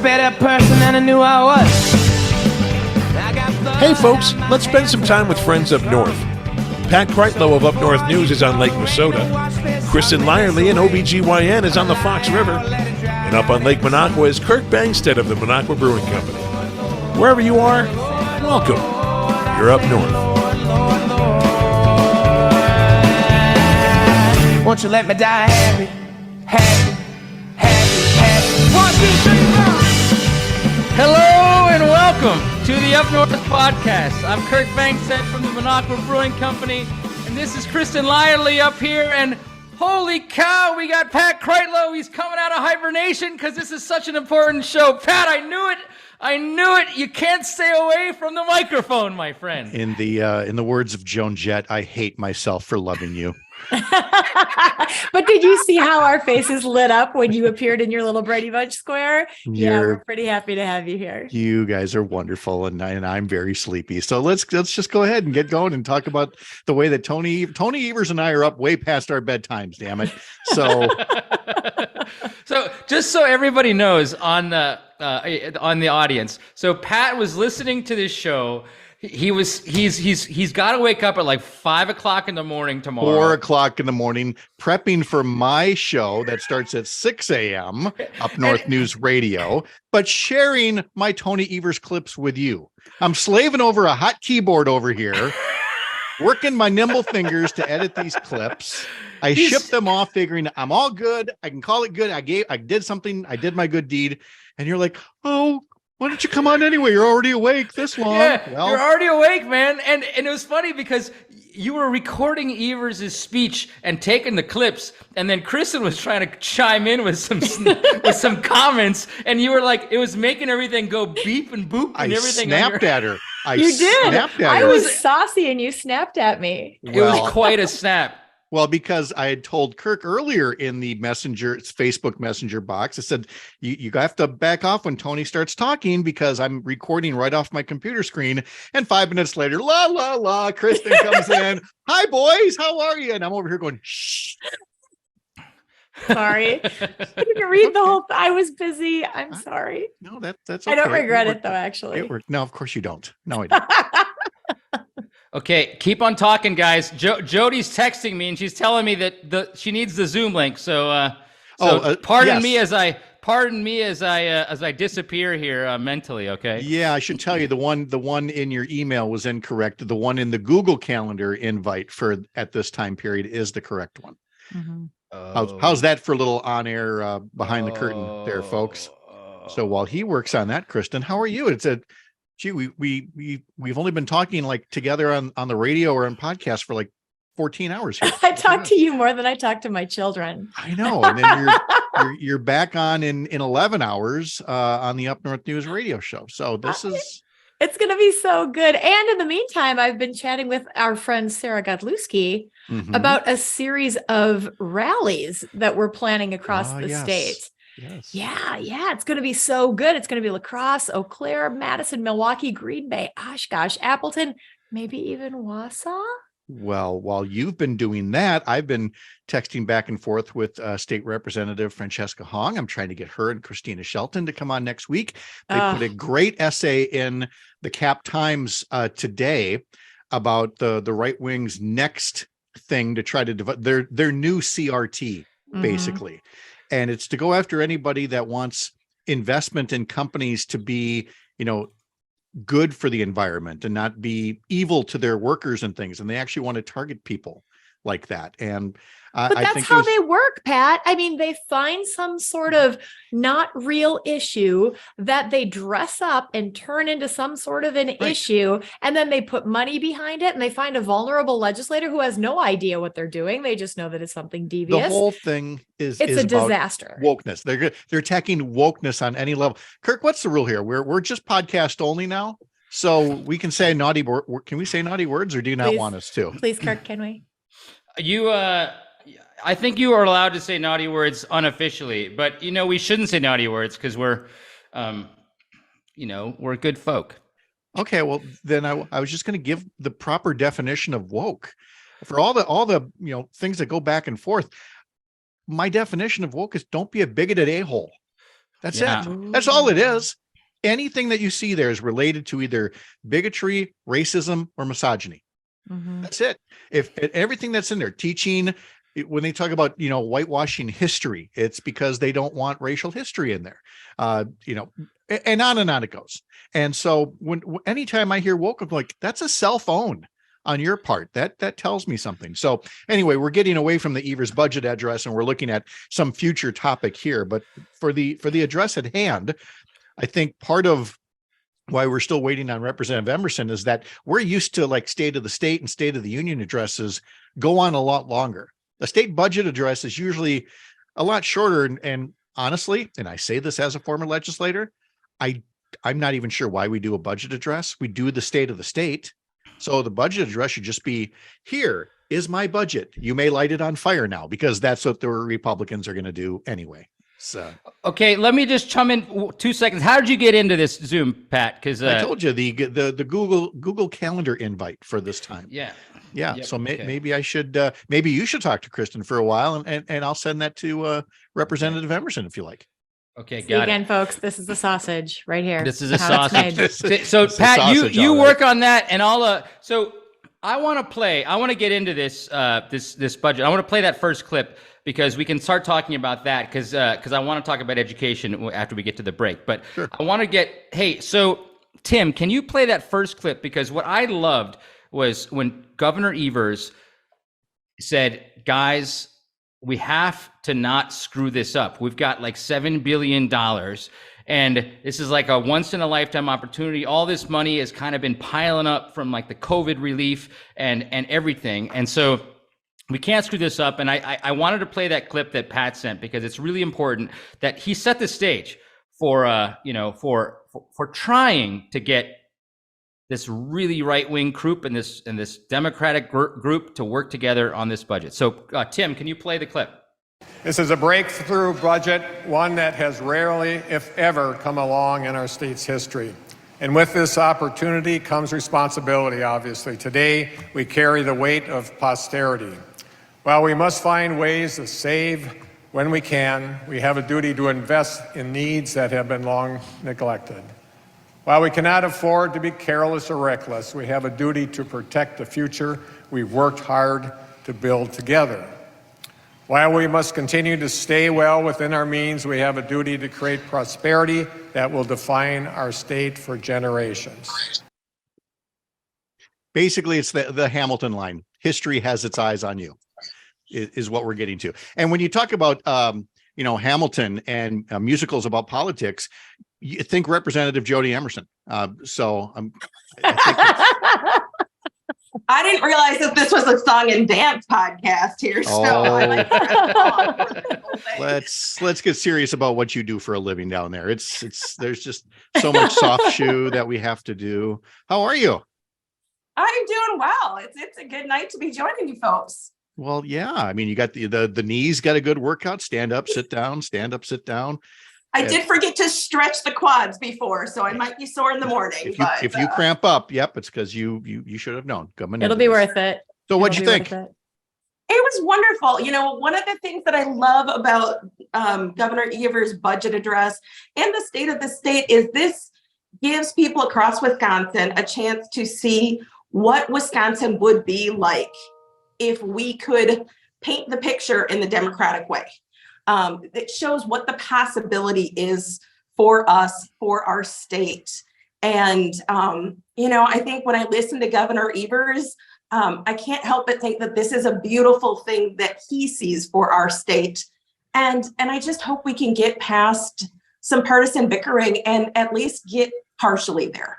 better person than I knew I was. Hey folks, let's spend some time with friends up north. Pat Kreitlow of Up North News is on Lake Minnesota. Kristin Lyerly and OBGYN is on the Fox River. And up on Lake Minocqua is Kirk Bangstead of the Minocqua Brewing Company. Wherever you are, welcome. You're up north. Won't you let me die happy, happy, happy, happy. 1, 2, 3, 4. Hello and welcome to the Up North Podcast. I'm Kirk Bangstead from the Minocqua Brewing Company, and this is Kristin Lyerly up here, and holy cow, we got Pat Kreitlow. He's coming out of hibernation because this is such an important show. Pat, I knew it. You can't stay away from the microphone, my friend. In the words of Joan Jett, I hate myself for loving you. But did you see how our faces lit up when you appeared in your little Brady Bunch square? Yeah, we're pretty happy to have you here. You guys are wonderful, and I'm very sleepy. So let's just go ahead and get going and talk about the way that Tony Evers and I are up way past our bedtimes. Damn it! So, so just so everybody knows on the audience, so Pat was listening to this show. He's got to wake up at like 5 o'clock in the morning tomorrow. 4 o'clock in the morning, prepping for my show that starts at 6 a.m. Up North News Radio, but sharing my Tony Evers clips with you. I'm slaving over a hot keyboard over here, working my nimble fingers to edit these clips. I ship them off, figuring I'm all good. I can call it good. I did something. I did my good deed. And you're like, oh, why don't you come on anyway? You're already awake this long. Yeah, well, you're already awake, man. And it was funny because you were recording Evers' speech and taking the clips, and then Kristin was trying to chime in with some comments, and you were like, it was making everything go beep and boop and everything. I snapped at her. You did. I was saucy, and you snapped at me. It was quite a snap. Well, because I had told Kirk earlier in the Facebook Messenger box, I said, you have to back off when Tony starts talking because I'm recording right off my computer screen. And 5 minutes later, la, la, la, Kristin comes in. Hi, boys. How are you? And I'm over here going, shh. Sorry. I didn't read the whole I was busy. I'm sorry. No, that's okay. I don't regret it, though, actually. No, of course you don't. No, I don't. Okay, keep on talking, guys. Jodi's texting me, and she's telling me that she needs the Zoom link. So, pardon me as I disappear here mentally. Okay. Yeah, I should tell you the one in your email was incorrect. The one in the Google Calendar invite for at this time period is the correct one. Mm-hmm. How's that for a little on air behind the curtain there, folks? So while he works on that, Kristin, how are you? Gee, we've only been talking like together on the radio or on podcast for like 14 hours here. I talk to you more than I talk to my children. I know. And then you're back on in 11 hours on the Up North News radio show. So it's going to be so good. And in the meantime, I've been chatting with our friend Sarah Godlewski about a series of rallies that we're planning across the state. Yes. Yeah. It's going to be so good. It's going to be La Crosse, Eau Claire, Madison, Milwaukee, Green Bay, Oshkosh, Appleton, maybe even Wausau. Well, while you've been doing that, I've been texting back and forth with State Representative Francesca Hong. I'm trying to get her and Christina Shelton to come on next week. They put a great essay in the Cap Times today about the right wing's next thing to try to develop their new CRT, basically. And it's to go after anybody that wants investment in companies to be, good for the environment and not be evil to their workers and things. And they actually want to target people like that. And but that's how they work, Pat. I mean, they find some sort of not real issue that they dress up and turn into some sort of an issue. And then they put money behind it and they find a vulnerable legislator who has no idea what they're doing. They just know that it's something devious. The whole thing is a disaster. Wokeness. They're attacking wokeness on any level. Kirk, what's the rule here? We're just podcast only now. So we can say naughty word. Can we say naughty words or do you not want us to? Please, Kirk, can we? I think you are allowed to say naughty words unofficially, but we shouldn't say naughty words because we're good folk. Okay, well then I was just going to give the proper definition of woke for all the things that go back and forth. My definition of woke is don't be a bigoted a-hole. That's Yeah. it. That's all it is. Anything that you see there is related to either bigotry, racism, or misogyny. That's it. If everything that's in there, teaching, when they talk about, whitewashing history, it's because they don't want racial history in there, and on it goes. And so anytime I hear woke, I'm like, that's a cell phone on your part. That tells me something. So anyway, we're getting away from the Evers budget address and we're looking at some future topic here. But for the address at hand, I think part of why we're still waiting on Representative Emerson is that we're used to like State of the State and State of the Union addresses go on a lot longer. The state budget address is usually a lot shorter. And honestly, and I say this as a former legislator, I'm not even sure why we do a budget address. We do the State of the State. So the budget address should just be, here is my budget. You may light it on fire now, because that's what the Republicans are going to do anyway. So, Okay, let me just chime in 2 seconds. How did you get into this Zoom, Pat? Because I told you the Google Calendar invite for this time. Yeah. Yeah. So okay. maybe I should, maybe you should talk to Kristin for a while, and I'll send that to Representative Emerson if you like. Okay, See got again, it. folks, this is the sausage right here. This is a How it's sausage. made. So It's a Pat, sausage, you all right. work on that, and I'll. So I want to get into this this budget. I want to play that first clip because we can start talking about that because I want to talk about education after we get to the break. But Sure. I want to get. Hey, so Tim, can you play that first clip? Because what I loved was when Governor Evers said, guys, we have to not screw this up. We've got like $7 billion and this is like a once in a lifetime opportunity. All this money has kind of been piling up from like the COVID relief and everything. And so we can't screw this up. And I wanted to play that clip that Pat sent because it's really important that he set the stage for, for trying to get this really right-wing group and this Democratic group to work together on this budget. So, Tim, can you play the clip? This is a breakthrough budget, one that has rarely, if ever, come along in our state's history. And with this opportunity comes responsibility, obviously. Today, we carry the weight of posterity. While we must find ways to save when we can, we have a duty to invest in needs that have been long neglected. While we cannot afford to be careless or reckless, we have a duty to protect the future we've worked hard to build together. While we must continue to stay well within our means, we have a duty to create prosperity that will define our state for generations. Basically, it's the Hamilton line. History has its eyes on you, is what we're getting to. And when you talk about, Hamilton and musicals about politics, you think Representative Jodi Emerson. I didn't realize that this was a song and dance podcast here. So I like let's get serious about what you do for a living down there. There's just so much soft shoe that we have to do. How are you? I'm doing well. It's a good night to be joining you folks. Well, yeah. I mean, you got the knees got a good workout. Stand up, sit down, stand up, sit down. I did forget to stretch the quads before, so I might be sore in the morning. If you cramp up, yep, it's because you should have known. It'll be worth it. So what'd you think? It was wonderful. One of the things that I love about Governor Evers' budget address and the state of the state is this gives people across Wisconsin a chance to see what Wisconsin would be like if we could paint the picture in the Democratic way. It shows what the possibility is for us, for our state. And, I think when I listen to Governor Evers, I can't help but think that this is a beautiful thing that he sees for our state. And I just hope we can get past some partisan bickering and at least get partially there.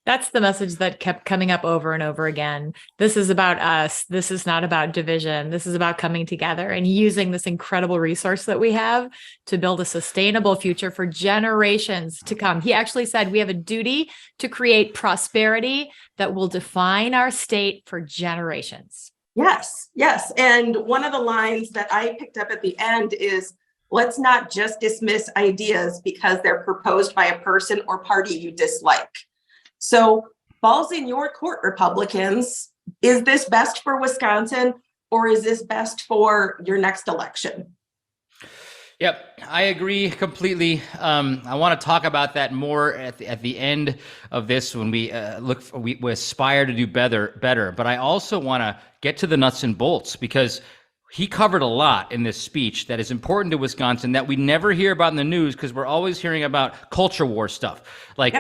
That's the message that kept coming up over and over again. This is about us. This is not about division. This is about coming together and using this incredible resource that we have to build a sustainable future for generations to come. He actually said we have a duty to create prosperity that will define our state for generations. Yes. And one of the lines that I picked up at the end is, let's not just dismiss ideas because they're proposed by a person or party you dislike. So balls in your court, Republicans. Is this best for Wisconsin or is this best for your next election? Yep, I agree completely. I want to talk about that more at the end of this when we we aspire to do better. But I also want to get to the nuts and bolts because he covered a lot in this speech that is important to Wisconsin that we never hear about in the news because we're always hearing about culture war stuff, like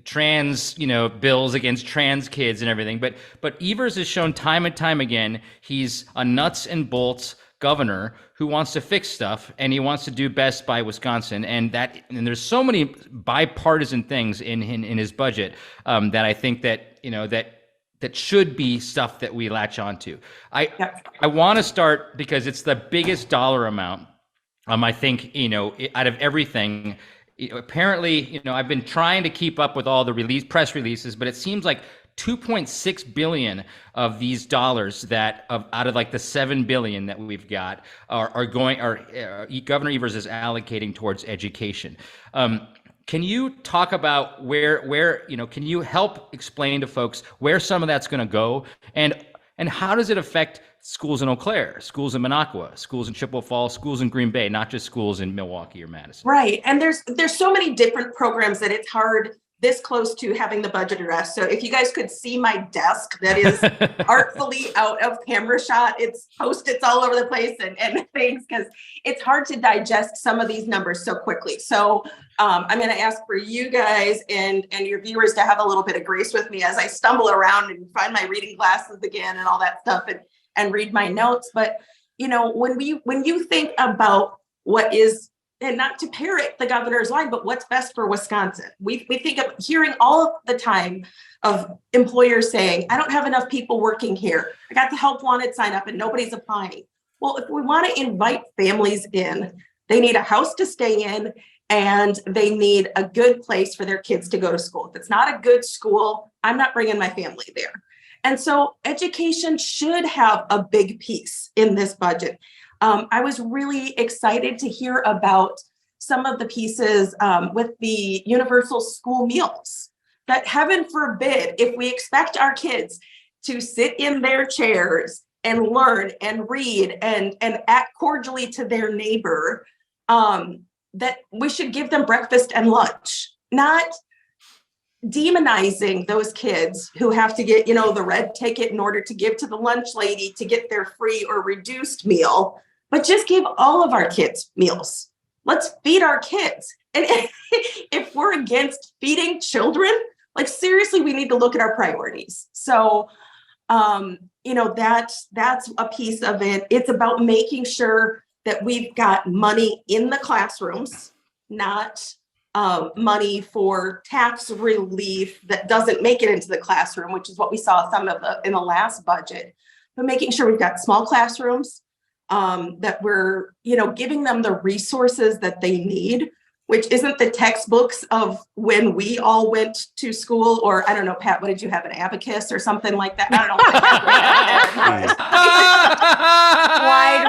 trans bills against trans kids and everything. But Evers has shown time and time again he's a nuts and bolts governor who wants to fix stuff and he wants to do best by Wisconsin, and there's so many bipartisan things in his budget that I think that that should be stuff that we latch onto. I want to start because it's the biggest dollar amount. I think out of everything. Apparently, I've been trying to keep up with all the press releases, but it seems like 2.6 billion of these dollars out of like the 7 billion that we've got are Governor Evers is allocating towards education. Can you talk about where can you help explain to folks where some of that's going to go and how does it affect schools in Eau Claire, schools in Minocqua, schools in Chippewa Falls, schools in Green Bay, not just schools in Milwaukee or Madison? Right. And there's so many different programs that it's hard this close to having the budget address. So if you guys could see my desk that is artfully out of camera shot, it's Post-its all over the place and things, because it's hard to digest some of these numbers so quickly. So I'm going to ask for you guys and your viewers to have a little bit of grace with me as I stumble around and find my reading glasses again and all that stuff and read my notes. But, when you think about what is, and not to parrot the governor's line, but what's best for Wisconsin. We think of hearing all the time of employers saying, I don't have enough people working here. I got the help wanted sign up and nobody's applying. Well, if we want to invite families in, they need a house to stay in and they need a good place for their kids to go to school. If it's not a good school, I'm not bringing my family there. And so education should have a big piece in this budget. I was really excited to hear about some of the pieces with the universal school meals, that heaven forbid, if we expect our kids to sit in their chairs and learn and read and act cordially to their neighbor, that we should give them breakfast and lunch, not demonizing those kids who have to get, the red ticket in order to give to the lunch lady to get their free or reduced meal. But just give all of our kids meals. Let's feed our kids. And if we're against feeding children, like seriously, we need to look at our priorities. So, that's a piece of it. It's about making sure that we've got money in the classrooms, not money for tax relief that doesn't make it into the classroom, which is what we saw some of in the last budget. But making sure we've got small classrooms, that we're, giving them the resources that they need, which isn't the textbooks of when we all went to school, or I don't know, Pat, what did you have, an abacus or something like that? I don't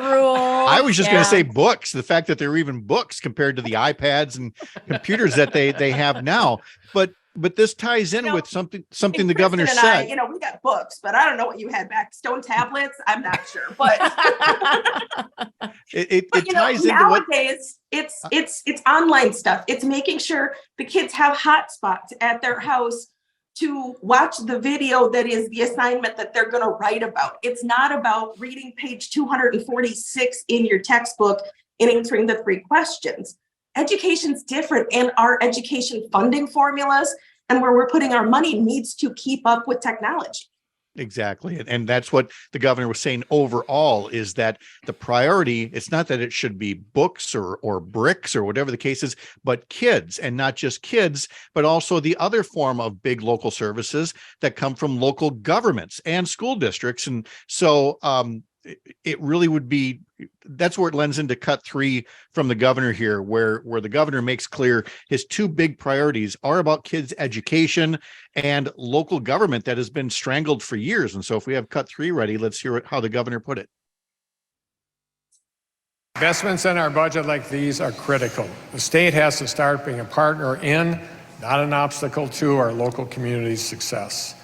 know. Wide rule. I was just going to say books, the fact that there are even books compared to the iPads and computers that they have now. But this ties in with something the governor said. We got books, but I don't know what you had back. Stone tablets, I'm not sure. But it ties into nowadays, it's online stuff. It's making sure the kids have hotspots at their house to watch the video that is the assignment that they're going to write about. It's not about reading page 246 in your textbook and answering the 3 questions. Education's different, and our education funding formulas and where we're putting our money needs to keep up with technology. Exactly. And that's what the governor was saying overall, is that the priority, it's not that it should be books or bricks or whatever the case is, but kids, and not just kids, but also the other form of big local services that come from local governments and school districts. And so it really would be, that's where it lends into cut 3 from the governor here, where the governor makes clear his 2 big priorities are about kids' education and local government that has been strangled for years. And so if we have cut 3 ready, let's hear how the governor put it. Investments in our budget like these are critical. The state has to start being a partner in, not an obstacle to, our local community's success.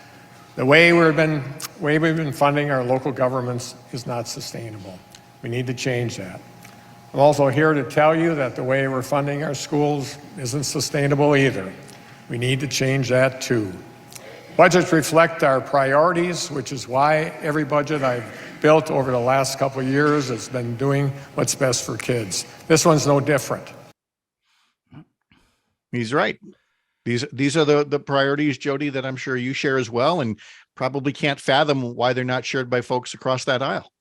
The way we've been funding our local governments is not sustainable. We need to change that. I'm also here to tell you that the way we're funding our schools isn't sustainable either. We need to change that too. Budgets reflect our priorities, which is why every budget I've built over the last couple of years has been doing what's best for kids. This one's no different. He's right. These are the priorities, Jodi, that I'm sure you share as well, and probably can't fathom why they're not shared by folks across that aisle.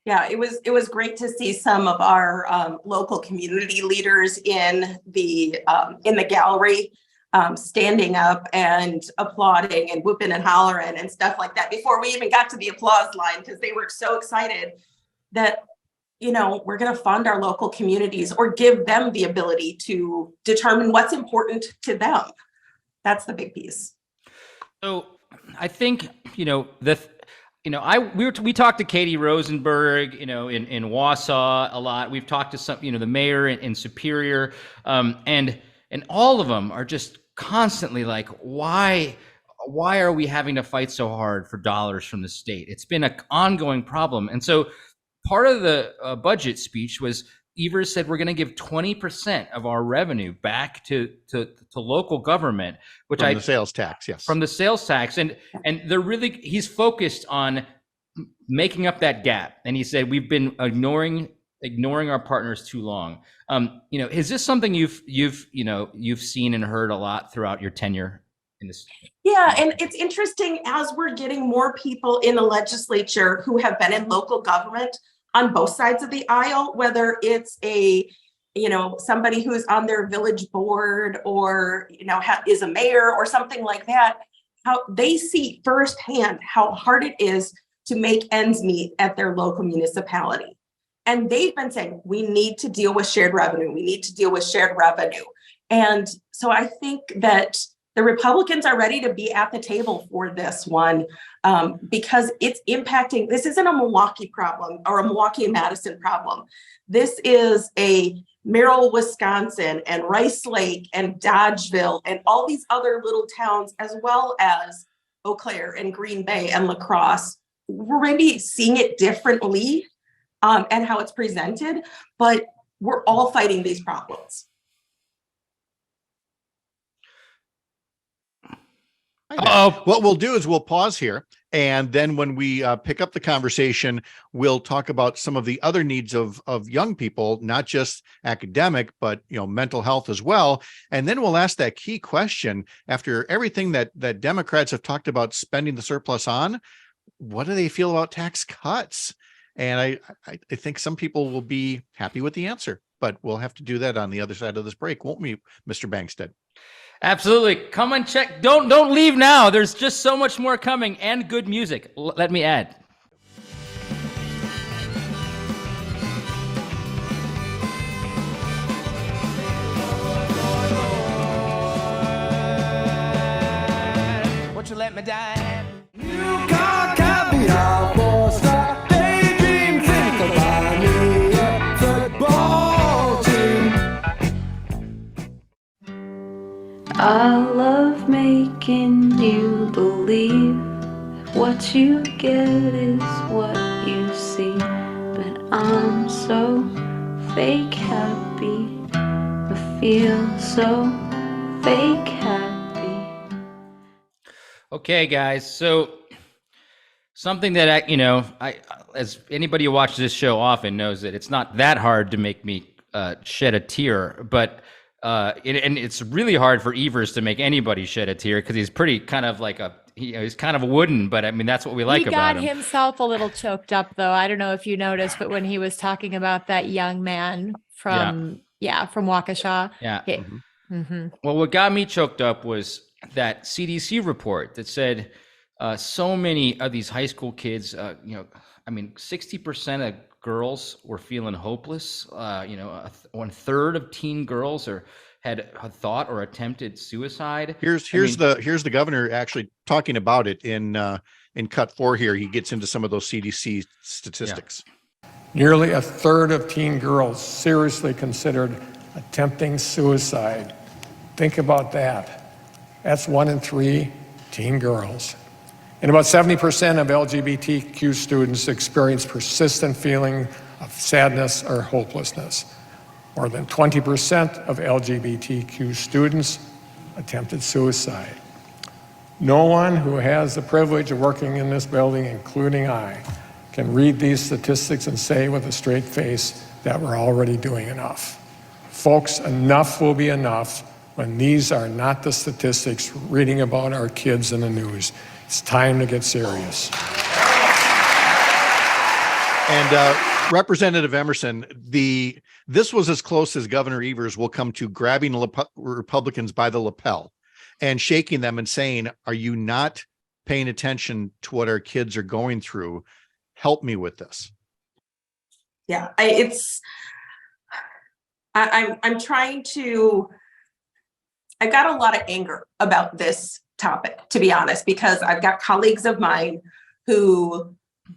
Yeah, it was great to see some of our local community leaders in the gallery standing up and applauding and whooping and hollering and stuff like that before we even got to the applause line, because they were so excited that, you know, we're going to fund our local communities or give them the ability to determine what's important to them. That's the big piece. So I think, we talked to Katie Rosenberg, in Wausau a lot. We've talked to some, the mayor in Superior, and all of them are just constantly like, why are we having to fight so hard for dollars from the state? It's been an ongoing problem. And so part of the budget speech was Evers said we're going to give 20% of our revenue back to local government, which from the sales tax, yes, from the sales tax, and he's focused on making up that gap. And he said we've been ignoring our partners too long. Is this something you've seen and heard a lot throughout your tenure in this? Yeah, and it's interesting as we're getting more people in the legislature who have been in local government on both sides of the aisle, whether it's somebody who's on their village board or, is a mayor or something like that, how they see firsthand how hard it is to make ends meet at their local municipality. And they've been saying, we need to deal with shared revenue. We need to deal with shared revenue. And so I think that the Republicans are ready to be at the table for this one, because it's impacting. This isn't a Milwaukee problem or a Milwaukee and Madison problem. This is a Merrill, Wisconsin, and Rice Lake and Dodgeville and all these other little towns, as well as Eau Claire and Green Bay and La Crosse. We're maybe seeing it differently and how it's presented, but we're all fighting these problems. What we'll do is we'll pause here, and then when we pick up the conversation, we'll talk about some of the other needs of young people, not just academic, but mental health as well. And then we'll ask that key question: after everything that Democrats have talked about spending the surplus on, what do they feel about tax cuts? And I think some people will be happy with the answer, but we'll have to do that on the other side of this break, won't we, Mr. Bangstead? Absolutely. Come and check. Don't leave now. There's just so much more coming, and good music. Let me add. Won't you let me die? You can't be our poster. Daydream, think about me, a football team. I love making you believe what you get is what you see, but I'm so fake happy. I feel so fake happy. Okay, guys. So something that I as anybody who watches this show often knows that it's not that hard to make me shed a tear, but and it's really hard for Evers to make anybody shed a tear because he's pretty kind of like he's kind of wooden, but I mean, that's what we like about him. He got himself a little choked up though. I don't know if you noticed, but when he was talking about that young man from Waukesha. Yeah. Well, what got me choked up was that CDC report that said so many of these high school kids, 60% of girls were feeling hopeless. 1/3 of teen girls had thought or attempted suicide. Here's the governor actually talking about it in cut 4 here. He gets into some of those CDC statistics. Yeah. Nearly 1/3 of teen girls seriously considered attempting suicide. Think about that. That's 1 in 3 teen girls. And about 70% of LGBTQ students experience persistent feeling of sadness or hopelessness. More than 20% of LGBTQ students attempted suicide. No one who has the privilege of working in this building, including I, can read these statistics and say with a straight face that we're already doing enough. Folks, enough will be enough when these are not the statistics reading about our kids in the news. It's time to get serious. And Representative Emerson, this was as close as Governor Evers will come to grabbing Republicans by the lapel and shaking them and saying, are you not paying attention to what our kids are going through? Help me with this. Yeah, I'm trying to, I've got a lot of anger about this topic, to be honest, because I've got colleagues of mine who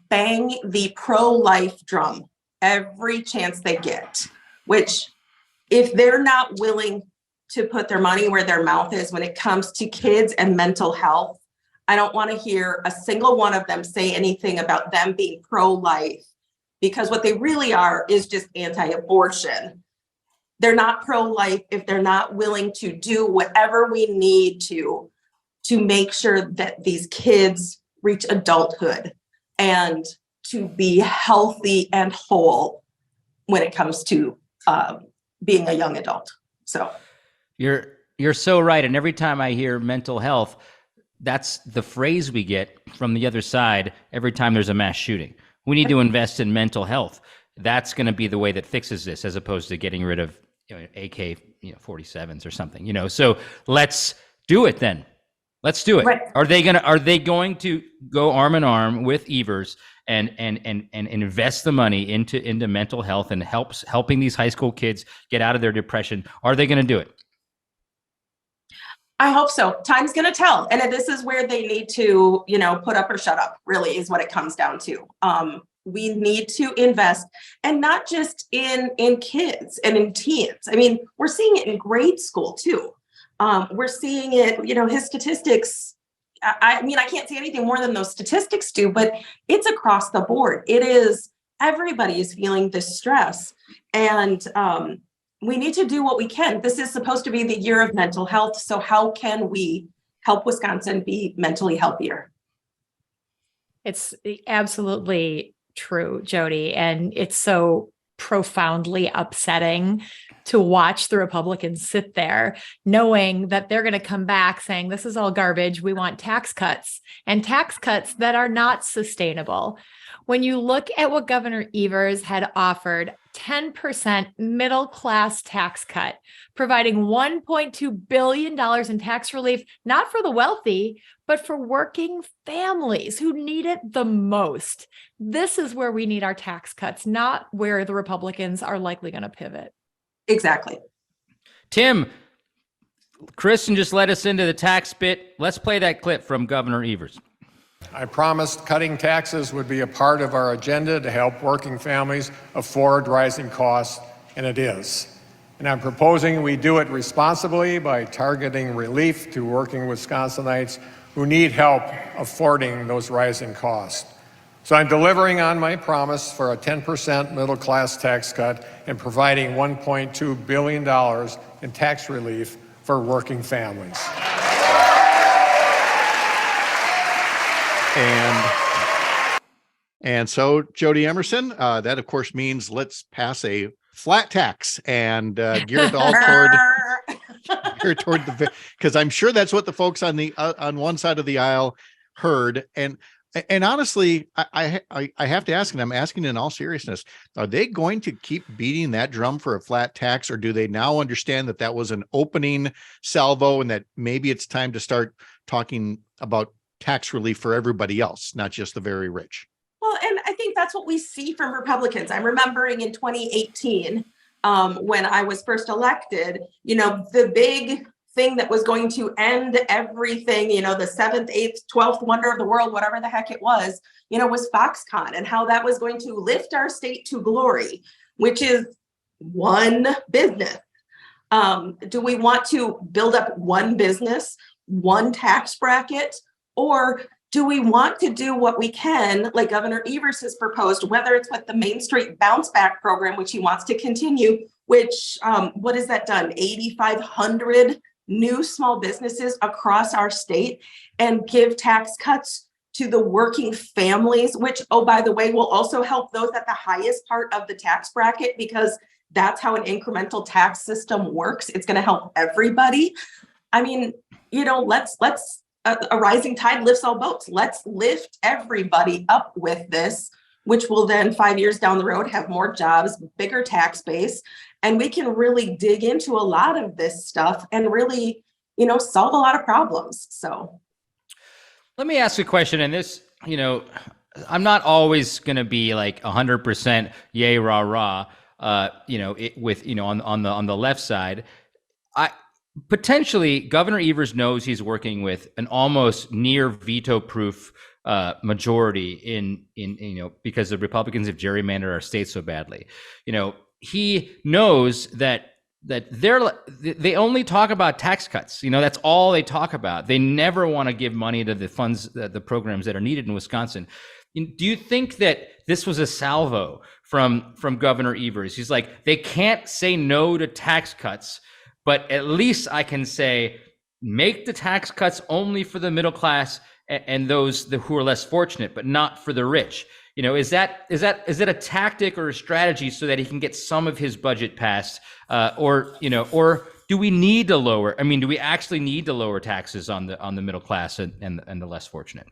bang the pro-life drum every chance they get, which if they're not willing to put their money where their mouth is when it comes to kids and mental health, I don't want to hear a single one of them say anything about them being pro-life, because what they really are is just anti-abortion. They're not pro-life if they're not willing to do whatever we need to make sure that these kids reach adulthood and to be healthy and whole when it comes to being a young adult. So you're so right. And every time I hear mental health, that's the phrase we get from the other side every time there's a mass shooting. We need to invest in mental health. That's going to be the way that fixes this, as opposed to getting rid of AK 47s or something. So let's do it then. Let's do it. Right. Are they going to go arm in arm with Evers and invest the money into mental health and helping these high school kids get out of their depression? Are they going to do it? I hope so. Time's going to tell. And this is where they need to, put up or shut up, really, is what it comes down to. We need to invest, and not just in kids and in teens. I mean, we're seeing it in grade school too. We're seeing it, his statistics. I can't say anything more than those statistics do, but it's across the board. It is, everybody is feeling this stress, and we need to do what we can. This is supposed to be the year of mental health. So how can we help Wisconsin be mentally healthier? It's absolutely true, Jodi. And it's so profoundly upsetting to watch the Republicans sit there knowing that they're going to come back saying, this is all garbage. We want tax cuts, and tax cuts that are not sustainable. When you look at what Governor Evers had offered, 10% middle class tax cut, providing $1.2 billion in tax relief, not for the wealthy, but for working families who need it the most. This is where we need our tax cuts, not where the Republicans are likely going to pivot. Exactly. Tim, Kristin just led us into the tax bit. Let's play that clip from Governor Evers. I promised cutting taxes would be a part of our agenda to help working families afford rising costs, and it is. And I'm proposing we do it responsibly by targeting relief to working Wisconsinites who need help affording those rising costs. So I'm delivering on my promise for a 10% middle-class tax cut and providing $1.2 billion in tax relief for working families. And so, Jodi Emerson, that of course means let's pass a flat tax and gear it all toward the, because I'm sure that's what the folks on one side of the aisle heard. And honestly, I have to ask, and I'm asking in all seriousness, are they going to keep beating that drum for a flat tax, or do they now understand that that was an opening salvo and that maybe it's time to start talking about tax relief for everybody else, not just the very rich? Well, and I think that's what we see from Republicans. I'm remembering in 2018, when I was first elected, the big thing that was going to end everything, the 7th, 8th, 12th wonder of the world, whatever the heck it was Foxconn, and how that was going to lift our state to glory, which is one business. Do we want to build up one business, one tax bracket, or do we want to do what we can, like Governor Evers has proposed, whether it's with the Main Street Bounce Back program, which he wants to continue, which, what has that done? 8,500 new small businesses across our state, and give tax cuts to the working families, which, oh, by the way, will also help those at the highest part of the tax bracket, because that's how an incremental tax system works. It's going to help everybody. I mean, you know, let's a rising tide lifts all boats. Let's lift everybody up with this, which will then 5 years down the road have more jobs, bigger tax base, and we can really dig into a lot of this stuff and really, you know, solve a lot of problems. So let me ask a question, and this, you know, I'm not always going to be like 100% yay, rah, rah, you know, with, you know, on the left side. Potentially, Governor Evers knows he's working with an almost near veto-proof majority in you know, because the Republicans have gerrymandered our state so badly. You know, he knows that they only talk about tax cuts. You know, that's all they talk about. They never want to give money to the funds, the programs that are needed in Wisconsin. Do you think that this was a salvo from Governor Evers? He's like, they can't say no to tax cuts, but at least I can say, make the tax cuts only for the middle class and those who are less fortunate, but not for the rich. You know, is that a tactic or a strategy so that he can get some of his budget passed, or do we need to lower? I mean, do we actually need to lower taxes on the middle class and the less fortunate?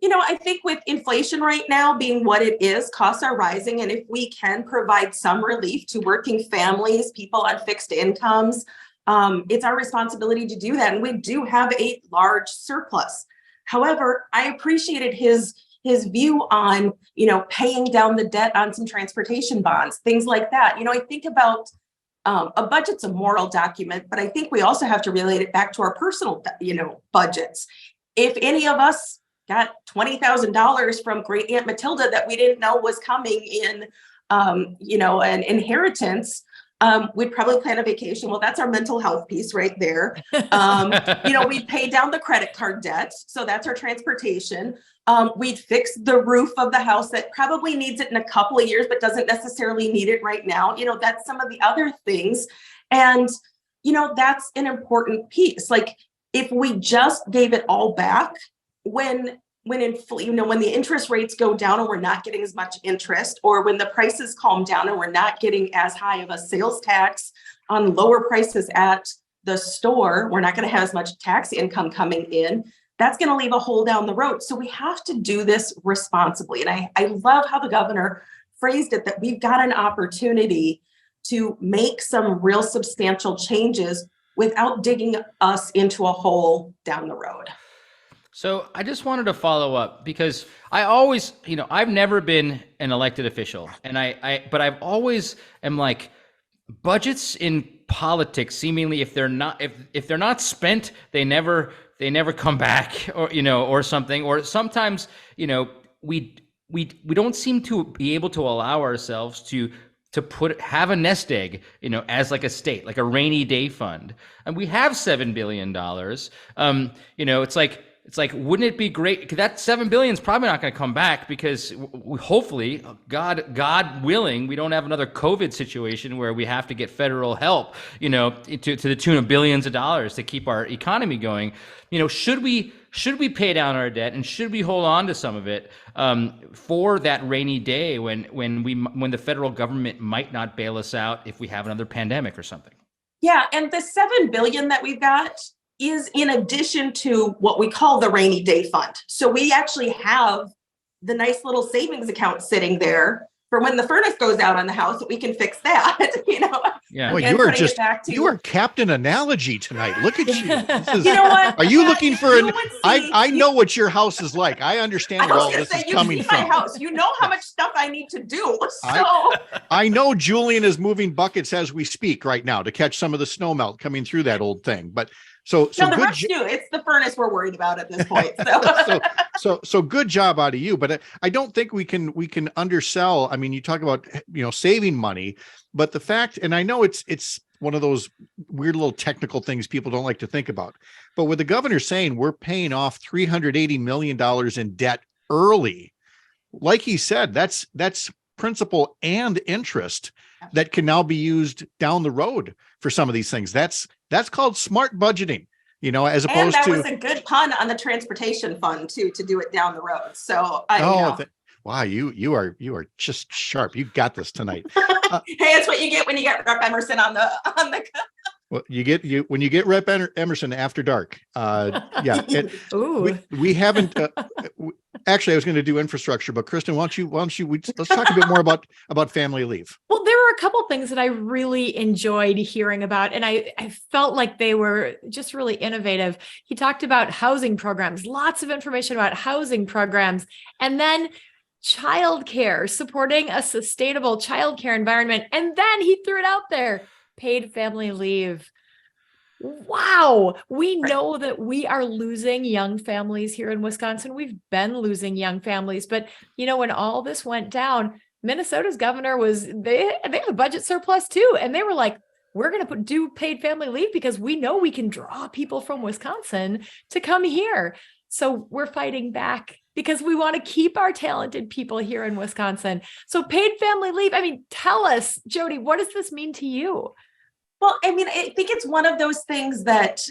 You know, I think with inflation right now being what it is, costs are rising. And if we can provide some relief to working families, people on fixed incomes, it's our responsibility to do that. And we do have a large surplus. However, I appreciated his view on, you know, paying down the debt on some transportation bonds, things like that. You know, I think about a budget's a moral document, but I think we also have to relate it back to our personal, you know, budgets. If any of us got $20,000 from great Aunt Matilda that we didn't know was coming in, you know, an inheritance, we'd probably plan a vacation. Well, that's our mental health piece right there. You know, we'd pay down the credit card debt. So that's our transportation. We'd fix the roof of the house that probably needs it in a couple of years, but doesn't necessarily need it right now. You know, that's some of the other things. And, you know, that's an important piece. Like, if we just gave it all back, when the interest rates go down and we're not getting as much interest, or when the prices calm down and we're not getting as high of a sales tax on lower prices at the store, we're not going to have as much tax income coming in. That's going to leave a hole down the road. So we have to do this responsibly. And I love how the governor phrased it, that we've got an opportunity to make some real substantial changes without digging us into a hole down the road. So I just wanted to follow up, because I always, you know, I've never been an elected official, and but I've always am like, budgets in politics, seemingly, if they're not spent, they never come back, or, you know, or something, or sometimes, you know, we don't seem to be able to allow ourselves to have a nest egg, you know, as like a state, like a rainy day fund. And we have $7 billion. You know, it's like, wouldn't it be great? That $7 billion is probably not going to come back, because hopefully, God willing, we don't have another COVID situation where we have to get federal help, you know, to the tune of billions of dollars to keep our economy going. You know, should we pay down our debt, and should we hold on to some of it for that rainy day when the federal government might not bail us out if we have another pandemic or something? Yeah, and the $7 billion that we've got is in addition to what we call the rainy day fund. So we actually have the nice little savings account sitting there for when the furnace goes out on the house, that we can fix that, you know. Yeah. Well, you are Captain Analogy tonight. Look at you. You know what? Are you looking for I know what your house is like. I understand where all this is coming from. My house. You know how much stuff I need to do. So I know Julian is moving buckets as we speak right now to catch some of the snow melt coming through that old thing. But so the rest do. It's the furnace we're worried about at this point. So good job out of you. But I don't think we can undersell. I mean, you talk about, you know, saving money, but the fact, and I know it's one of those weird little technical things people don't like to think about. But with the governor saying we're paying off $380 million in debt early, like he said, that's principal and interest that can now be used down the road for some of these things. That's called smart budgeting, as opposed and that to. was a good pun on the transportation fund too, to do it down the road. So wow, you are just sharp. You got this tonight. Hey, it's what you get when you get Rep Emerson on the. Well, when you get Rep Emerson after dark. Ooh. We haven't. Actually, I was going to do infrastructure, but Kristin, why don't you? Let's talk a bit more about family leave. Well, there were a couple things that I really enjoyed hearing about, and I felt like they were just really innovative. He talked about housing programs, lots of information about housing programs, and then childcare, supporting a sustainable childcare environment. And then he threw it out there, paid family leave. Wow. We know that we are losing young families here in Wisconsin. We've been losing young families, but when all this went down, Minnesota's governor they have a budget surplus too. And they were like, we're going to do paid family leave because we know we can draw people from Wisconsin to come here. So we're fighting back because we want to keep our talented people here in Wisconsin. So paid family leave. Tell us, Jodi, what does this mean to you? Well, I think it's one of those things that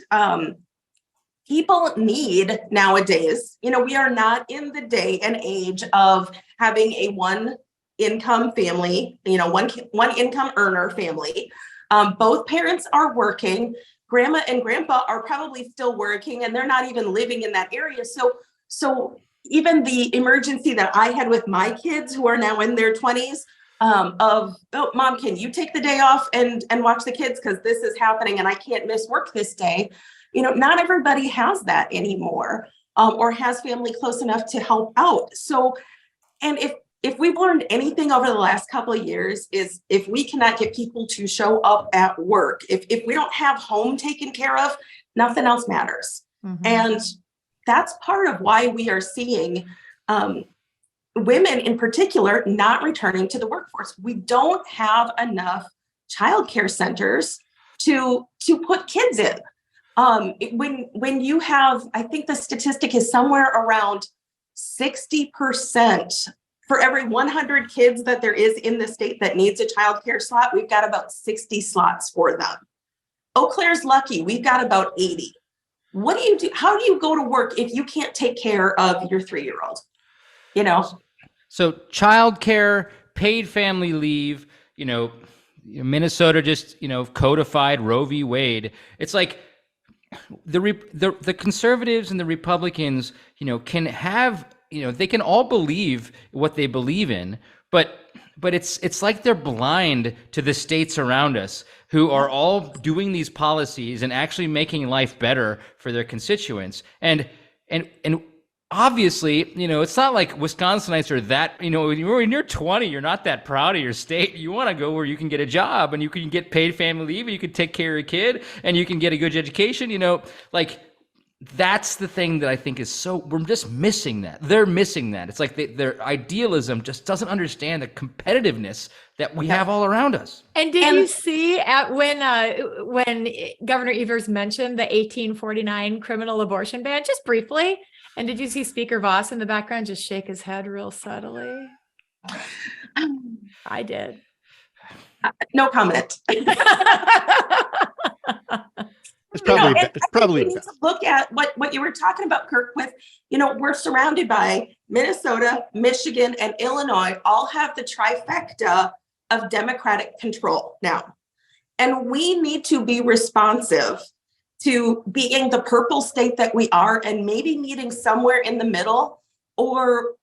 people need nowadays. We are not in the day and age of having a one income family, one income earner family. Both parents are working. Grandma and grandpa are probably still working, and they're not even living in that area. So even the emergency that I had with my kids who are now in their 20s, Mom, can you take the day off and watch the kids because this is happening and I can't miss work this day. Not everybody has that anymore, or has family close enough to help out. So, and if we've learned anything over the last couple of years is if we cannot get people to show up at work, if we don't have home taken care of, nothing else matters. Mm-hmm. And that's part of why we are seeing women in particular not returning to the workforce. We don't have enough childcare centers to put kids in. When you have, I think the statistic is somewhere around 60%. For every 100 kids that there is in the state that needs a childcare slot, we've got about 60 slots for them. Eau Claire's lucky, we've got about 80. What do you do? How do you go to work if you can't take care of your 3-year-old? So childcare, paid family leave, Minnesota just, codified Roe v. Wade. It's like the conservatives and the Republicans, can have, they can all believe what they believe in, but it's like they're blind to the states around us who are all doing these policies and actually making life better for their constituents. And obviously, it's not like Wisconsinites are that, when you're 20, you're not that proud of your state. You want to go where you can get a job and you can get paid family leave and you can take care of your kid and you can get a good education, that's the thing that I think is we're just missing that. They're missing that. It's like their idealism just doesn't understand the competitiveness that we have all around us. And did you see when Governor Evers mentioned the 1849 criminal abortion ban, just briefly? And did you see Speaker Voss in the background just shake his head real subtly? I did. No comment. It's probably we need to look at what you were talking about, Kirk, with, we're surrounded by Minnesota, Michigan, and Illinois all have the trifecta of Democratic control now. And we need to be responsive to being the purple state that we are and maybe meeting somewhere in the middle, or,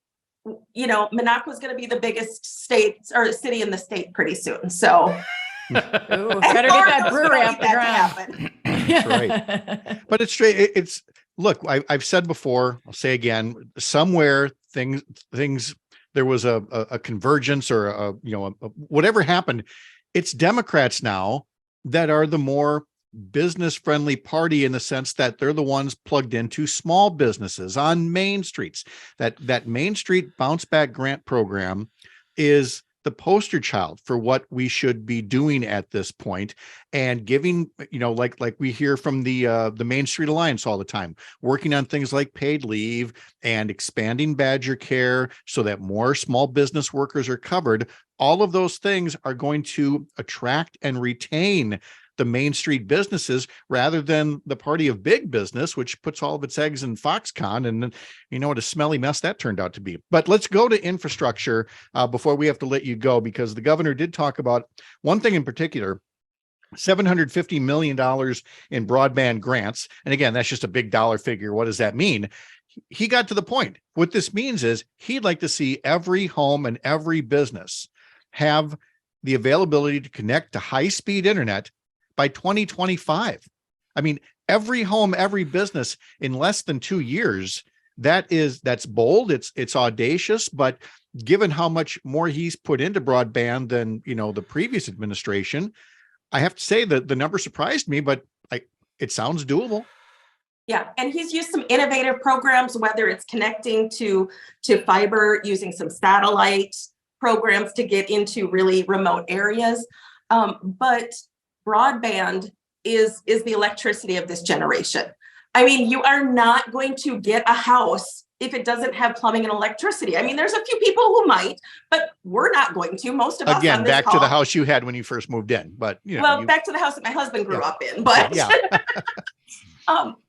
Monaco is going to be the biggest state or city in the state pretty soon. So ooh, better get that brewery off the ground. That's right. But it's straight. Look, I've said before, I'll say again, somewhere things, there was a convergence or whatever happened. It's Democrats now that are the more business friendly party in the sense that they're the ones plugged into small businesses on main streets. That Main Street Bounce Back Grant program is the poster child for what we should be doing at this point, and giving, like we hear from the Main Street Alliance all the time, working on things like paid leave and expanding Badger Care so that more small business workers are covered. All of those things are going to attract and retain the Main Street businesses rather than the party of big business, which puts all of its eggs in Foxconn. And what a smelly mess that turned out to be. But let's go to infrastructure before we have to let you go, because the governor did talk about one thing in particular, $750 million in broadband grants. And again, that's just a big dollar figure. What does that mean? He got to the point. What this means is he'd like to see every home and every business have the availability to connect to high-speed internet by 2025. I mean, every home, every business in less than 2 years. That's bold. It's audacious, but given how much more he's put into broadband than, the previous administration, I have to say that the number surprised me, but it sounds doable. Yeah, and he's used some innovative programs, whether it's connecting to fiber, using some satellite programs to get into really remote areas. But broadband is the electricity of this generation. I mean, you are not going to get a house if it doesn't have plumbing and electricity. I mean, there's a few people who might, but we're not going to. Most of us again, on this back call, to the house you had when you first moved in. But back to the house that my husband grew up in. But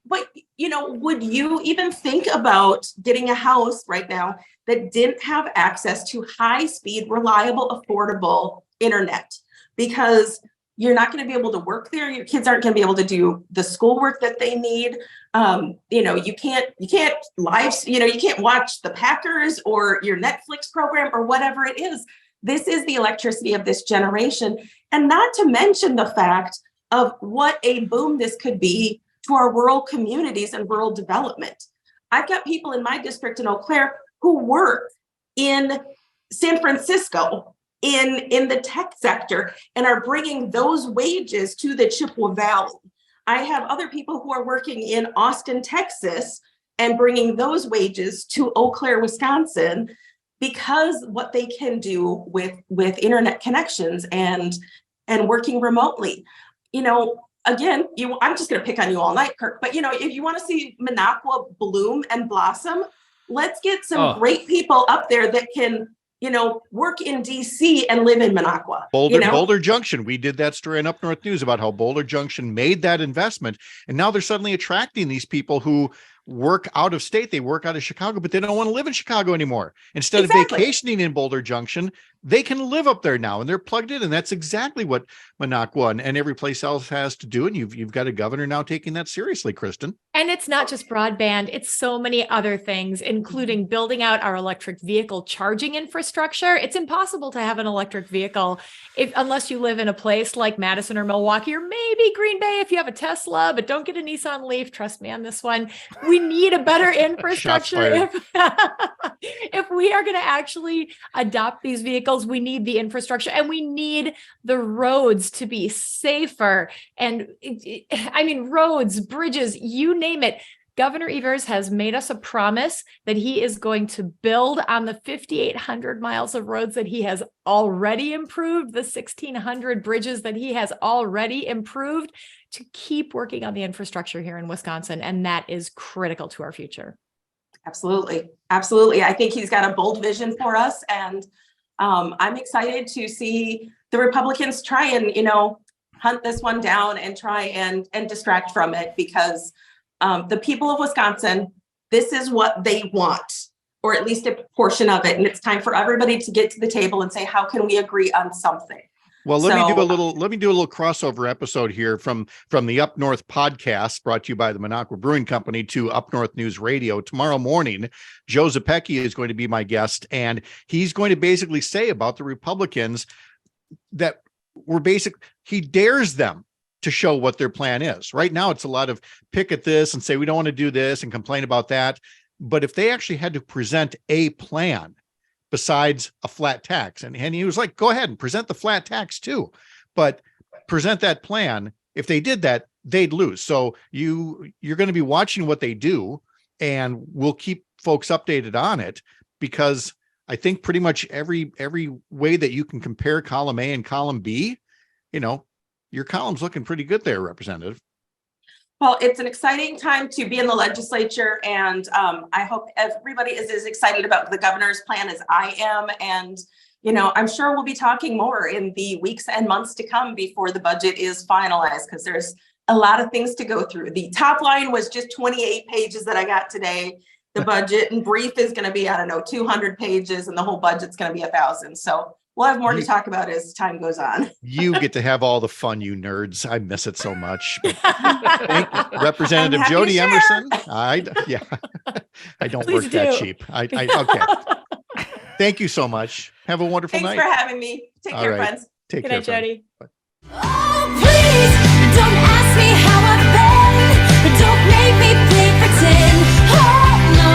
but would you even think about getting a house right now that didn't have access to high-speed, reliable, affordable internet? Because you're not going to be able to work there. Your kids aren't going to be able to do the schoolwork that they need. You can't live, you can't watch the Packers or your Netflix program or whatever it is. This is the electricity of this generation. And not to mention the fact of what a boom this could be to our rural communities and rural development. I've got people in my district in Eau Claire who work in San Francisco in the tech sector and are bringing those wages to the Chippewa Valley. I have other people who are working in Austin, Texas, and bringing those wages to Eau Claire, Wisconsin, because what they can do with internet connections and working remotely. Again, I'm just going to pick on you all night, Kirk, but if you want to see Minocqua bloom and blossom, let's get some great people up there that can work in DC and live in Minocqua. Boulder Junction. We did that story in Up North News about how Boulder Junction made that investment. And now they're suddenly attracting these people who work out of state. They work out of Chicago, but they don't want to live in Chicago anymore. Instead of vacationing in Boulder Junction, they can live up there now, and they're plugged in. And that's exactly what Minocqua and every place else has to do. And you've got a governor now taking that seriously, Kristin. And it's not just broadband. It's so many other things, including building out our electric vehicle charging infrastructure. It's impossible to have an electric vehicle unless you live in a place like Madison or Milwaukee, or maybe Green Bay if you have a Tesla, but don't get a Nissan Leaf. Trust me on this one. We need a better infrastructure. If we are going to actually adopt these vehicles, we need the infrastructure, and we need the roads to be safer. And roads, bridges, you name it. Governor Evers has made us a promise that he is going to build on the 5,800 miles of roads that he has already improved, the 1,600 bridges that he has already improved, to keep working on the infrastructure here in Wisconsin. And that is critical to our future. Absolutely. Absolutely. I think he's got a bold vision for us. And I'm excited to see the Republicans try and, hunt this one down and try and distract from it, because the people of Wisconsin, this is what they want, or at least a portion of it. And it's time for everybody to get to the table and say, how can we agree on something? Well, let me do a little crossover episode here from the Up North podcast, brought to you by the Minocqua Brewing Company, to Up North News Radio. Tomorrow morning, Joe Zepecki is going to be my guest, and he's going to basically say about the Republicans that he dares them to show what their plan is. Right now, it's a lot of pick at this and say, we don't want to do this, and complain about that. But if they actually had to present a plan besides a flat tax, and he was like, go ahead and present the flat tax too, but present that plan. If they did that, they'd lose. So you're going to be watching what they do, and we'll keep folks updated on it, because I think pretty much every way that you can compare column A and column B, your column's looking pretty good there, Representative. Well, it's an exciting time to be in the legislature, and I hope everybody is as excited about the governor's plan as I am. And, I'm sure we'll be talking more in the weeks and months to come before the budget is finalized, because there's a lot of things to go through. The top line was just 28 pages that I got today. The budget and brief is going to be, 200 pages, and the whole budget's going to be 1,000. So we'll have more to talk about as time goes on. You get to have all the fun, you nerds. I miss it so much. Thank you, Representative Jodi Emerson. I don't Please work that do. cheap. Okay. Thank you so much. Have a wonderful Thanks night. for having me. Take All care, right. friends. Take Good care, night, friend. Jodi. Oh, please don't ask me how I've been. Don't make me play pretend. Oh, no.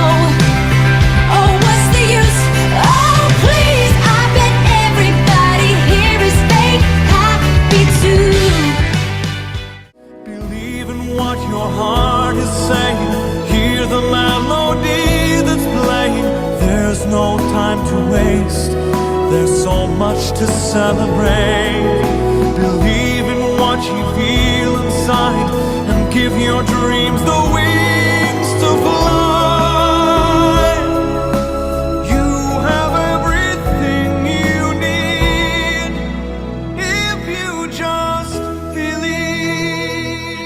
Oh, what's the use? Oh, please. I bet everybody here is fake happy too. Believe in what your heart is saying. Hear the melody that's playing. There's no time to waste. There's so much to celebrate. Believe in what you feel inside and give your dreams the wings to fly. You have everything you need if you just believe.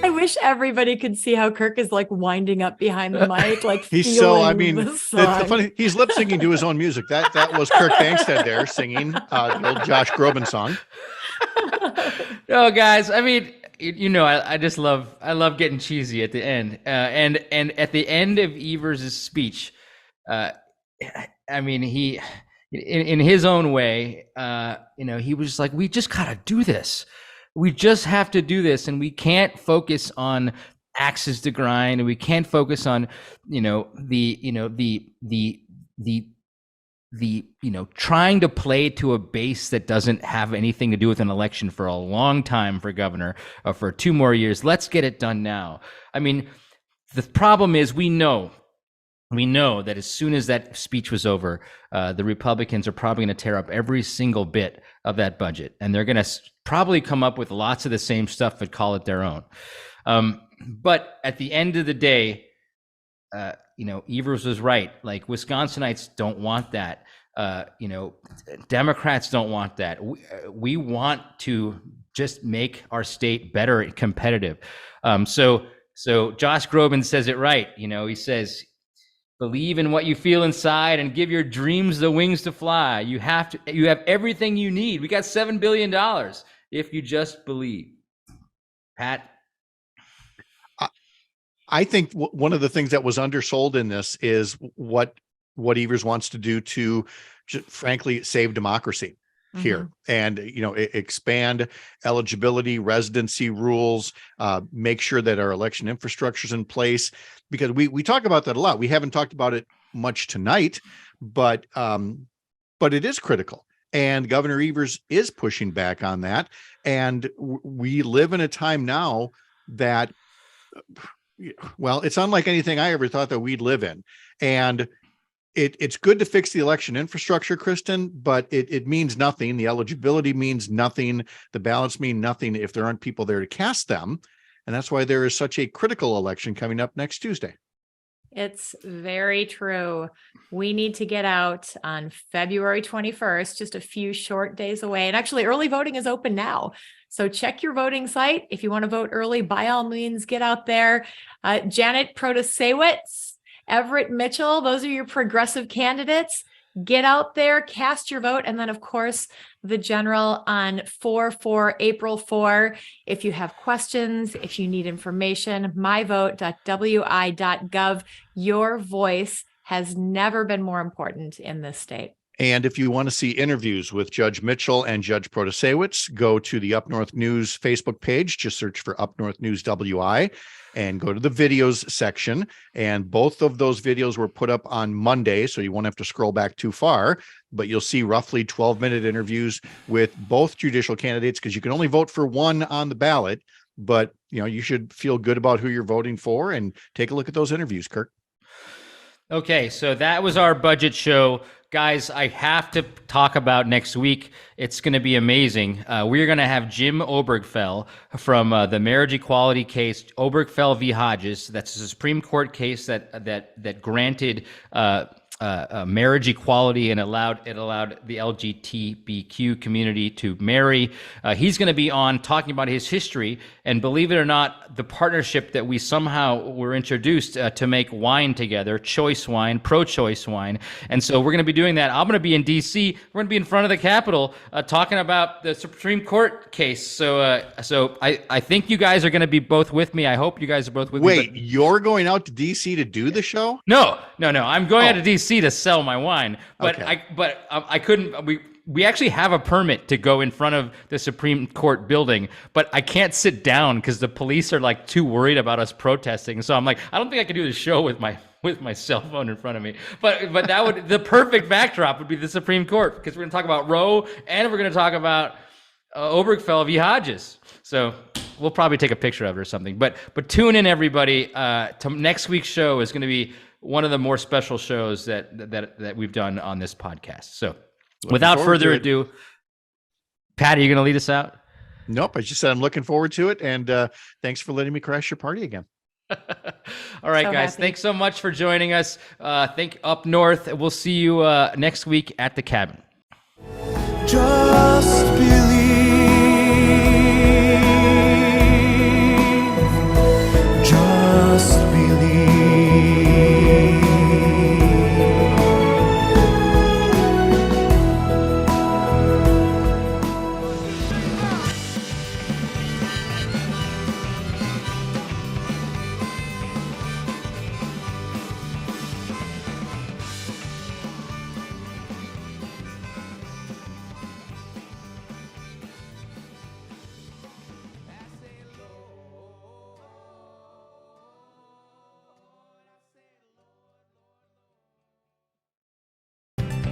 I wish everybody could see how Kirk is like winding up behind the mic, like He's so, feeling the that's the song. funny. He's lip syncing to his own music. That was Kirk Bangstead there singing the old Josh Groban song. No, guys, I mean, I just love getting cheesy at the end. And at the end of Evers' speech, I mean, he, in his own way, he was just like, we just got to do this. We just have to do this. And we can't focus on axes to grind, and we can't focus on, trying to play to a base that doesn't have anything to do with an election for a long time for governor, or for 2 more years. Let's get it done now. I mean, the problem is we know that as soon as that speech was over, the Republicans are probably going to tear up every single bit of that budget, and they're going to probably come up with lots of the same stuff but call it their own. But at the end of the day, Evers was right. Like, Wisconsinites don't want that. Democrats don't want that. We want to just make our state better and competitive. So Josh Groban says it right. He says, believe in what you feel inside and give your dreams the wings to fly. You have everything you need. We got $7 billion if you just believe. Pat? I think one of the things that was undersold in this is what Evers wants to do to, frankly, save democracy here, and expand eligibility, residency rules, make sure that our election infrastructure is in place, because we talk about that a lot. We haven't talked about it much tonight, but it is critical, and Governor Evers is pushing back on that. And we live in a time now that, well, it's unlike anything I ever thought that we'd live in. And it's good to fix the election infrastructure, Kristin, but it means nothing. The eligibility means nothing. The ballots mean nothing if there aren't people there to cast them. And that's why there is such a critical election coming up next Tuesday. It's very true. We need to get out on February 21st, just a few short days away. And actually, early voting is open now. So check your voting site. If you want to vote early, by all means, get out there. Janet Protasewicz, Everett Mitchell, those are your progressive candidates. Get out there, cast your vote. And then, of course, the general on April 4. If you have questions, if you need information, myvote.wi.gov. Your voice has never been more important in this state. And if you want to see interviews with Judge Mitchell and Judge Protasewicz, go to the Up North News Facebook page. Just search for Up North News WI and go to the videos section. And both of those videos were put up on Monday, so you won't have to scroll back too far. But you'll see roughly 12-minute interviews with both judicial candidates, because you can only vote for one on the ballot. But you should feel good about who you're voting for, and take a look at those interviews, Kirk. Okay, so that was our budget show. guys, I have to talk about next week. It's going to be amazing. We're going to have Jim Obergefell from the marriage equality case, Obergefell v. Hodges. That's a Supreme Court case that granted marriage equality and allowed the LGBTQ community to marry. He's going to be on talking about his history, and believe it or not, the partnership that we somehow were introduced to make wine together, choice wine, pro-choice wine. And so we're going to be doing that. I'm going to be in D.C. We're going to be in front of the Capitol talking about the Supreme Court case. So I think you guys are going to be both with me. I hope you guys are both with me. Wait, you're going out to D.C. to do the show? No. I'm going out to D.C. to sell my wine, but Okay. I couldn't. We actually have a permit to go in front of the Supreme Court building, but I can't sit down because the police are like too worried about us protesting. So I'm like, I don't think I can do the show with my cell phone in front of me. But that would the perfect backdrop would be the Supreme Court, because we're going to talk about Roe and we're going to talk about Obergefell v. Hodges. So we'll probably take a picture of it or something. But tune in, everybody. To next week's show is going to be one of the more special shows that we've done on this podcast. So without further ado, Pat, are you going to lead us out? Nope. I just said I'm looking forward to it. And thanks for letting me crash your party again. All right, So guys. happy. Thanks so much for joining us. Think up north. We'll see you next week at the cabin. Just believe. Just believe.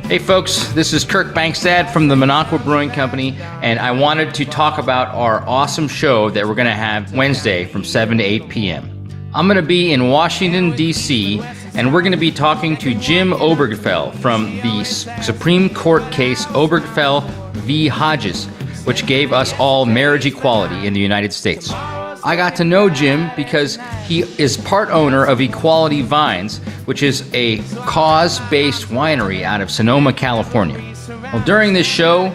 Hey folks, this is Kirk Bankstad from the Minocqua Brewing Company, and I wanted to talk about our awesome show that we're going to have Wednesday from 7 to 8 p.m. I'm going to be in Washington, D.C., and we're going to be talking to Jim Obergefell from the Supreme Court case Obergefell v. Hodges, which gave us all marriage equality in the United States. I got to know Jim because he is part owner of Equality Vines, which is a cause-based winery out of Sonoma, California. Well, during this show,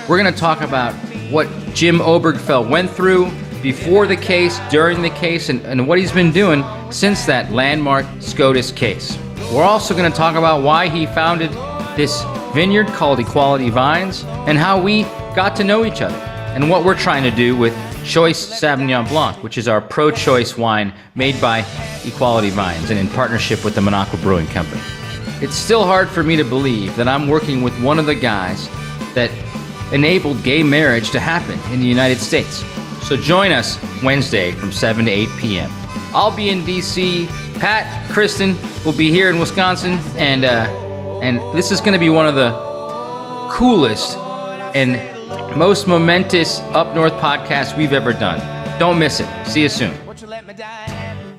we're going to talk about what Jim Obergefell went through before the case, during the case, and what he's been doing since that landmark SCOTUS case. We're also going to talk about why he founded this vineyard called Equality Vines and how we got to know each other and what we're trying to do with Choice Sauvignon Blanc, which is our pro-choice wine made by Equality Vines and in partnership with the Minocqua Brewing Company. It's still hard for me to believe that I'm working with one of the guys that enabled gay marriage to happen in the United States. So join us Wednesday from 7 to 8 p.m. I'll be in D.C. Pat, Kristin will be here in Wisconsin, and this is going to be one of the coolest and most momentous Up North podcast we've ever done. Don't miss it. See you soon. Won't you let me die happy?